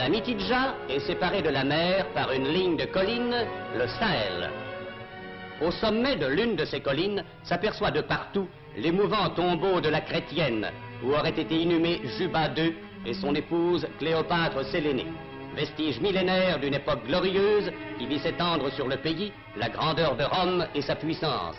La Mitidja est séparée de la mer par une ligne de collines, le Sahel. Au sommet de l'une de ces collines s'aperçoit de partout l'émouvant tombeau de la chrétienne, où auraient été inhumés Juba II et son épouse Cléopâtre Sélénée. Vestige millénaire d'une époque glorieuse qui vit s'étendre sur le pays la grandeur de Rome et sa puissance.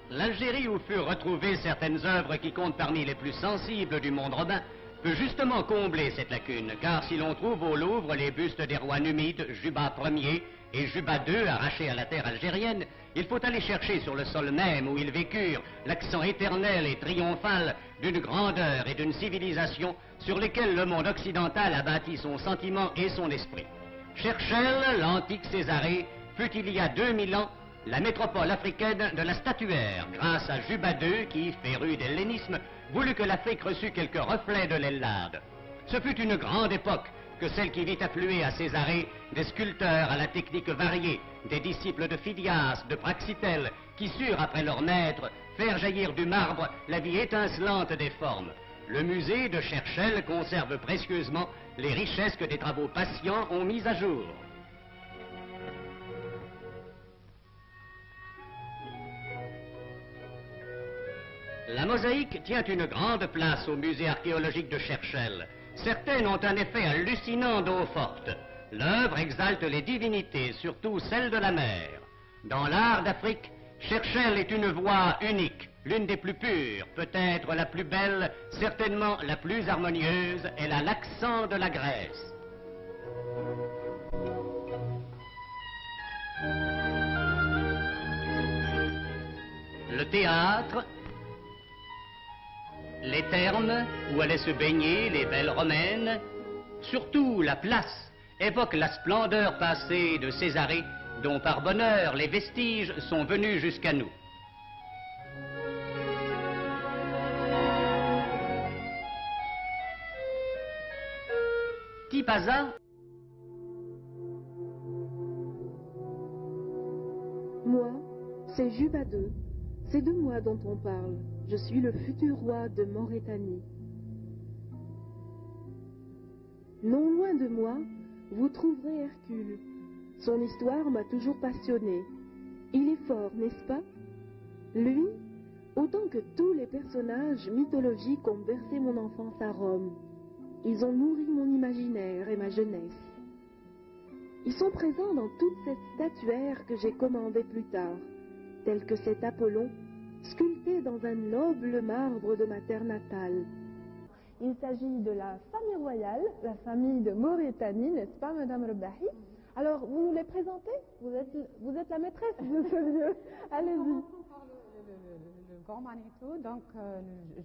L'Algérie où furent retrouvées certaines œuvres qui comptent parmi les plus sensibles du monde romain peut justement combler cette lacune, car si l'on trouve au Louvre les bustes des rois numides Juba Ier et Juba II arrachés à la terre algérienne, il faut aller chercher sur le sol même où ils vécurent l'accent éternel et triomphal d'une grandeur et d'une civilisation sur lesquelles le monde occidental a bâti son sentiment et son esprit. Cherchel, l'antique Césarée, fut il y a 2000 ans la métropole africaine de la statuaire, grâce à Juba II qui, féru d'hellénisme, voulut que l'Afrique reçût quelques reflets de l'Ellade. Ce fut une grande époque que celle qui vit affluer à Césarée des sculpteurs à la technique variée, des disciples de Phidias, de Praxitèle, qui surent, après leur maître, faire jaillir du marbre la vie étincelante des formes. Le musée de Cherchel conserve précieusement les richesses que des travaux patients ont mises à jour. La mosaïque tient une grande place au musée archéologique de Cherchel. Certaines ont un effet hallucinant d'eau forte. L'œuvre exalte les divinités, surtout celles de la mer. Dans l'art d'Afrique, Cherchel est une voie unique, l'une des plus pures, peut-être la plus belle, certainement la plus harmonieuse. Elle a l'accent de la Grèce. Le théâtre, les thermes où allaient se baigner les belles romaines, surtout la place, évoque la splendeur passée de Césarée, dont par bonheur les vestiges sont venus jusqu'à nous. Tipaza. Moi, c'est Juba II. C'est de moi dont on parle. Je suis le futur roi de Maurétanie. Non loin de moi, vous trouverez Hercule. Son histoire m'a toujours passionné. Il est fort, n'est-ce pas? Lui, autant que tous les personnages mythologiques ont bercé mon enfance à Rome. Ils ont nourri mon imaginaire et ma jeunesse. Ils sont présents dans toute cette statuaire que j'ai commandée plus tard, telle que cet Apollon, sculpté dans un noble marbre de ma terre natale. Il s'agit de la famille royale, la famille de Maurétanie, n'est-ce pas, Madame Rebahi? Alors, vous nous les présentez? Vous êtes la maîtresse de ce lieu. Allez-y. Commençons par le grand Manitou, donc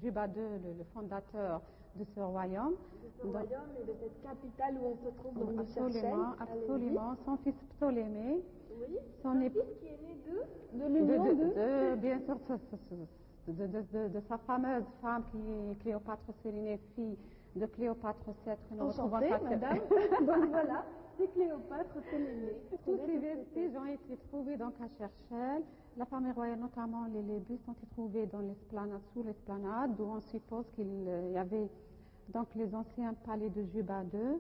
Juba II, le fondateur de ce royaume. De ce royaume et de cette capitale où on se trouve dans le Cherchel. Absolument. Son fils Ptolémée. Oui, son fils qui est né de l'union bien sûr, de sa fameuse femme qui est Cléopâtre Sélénée, fille de Cléopâtre VII. Enchantée, madame. Donc voilà, c'est Cléopâtre Sélénée. Tous ces vestiges ont été trouvés donc à Cherchel. La famille royale, notamment les bustes, ont été trouvés dans l'esplanade, sous l'esplanade, où on suppose qu'il y avait donc les anciens palais de Juba II.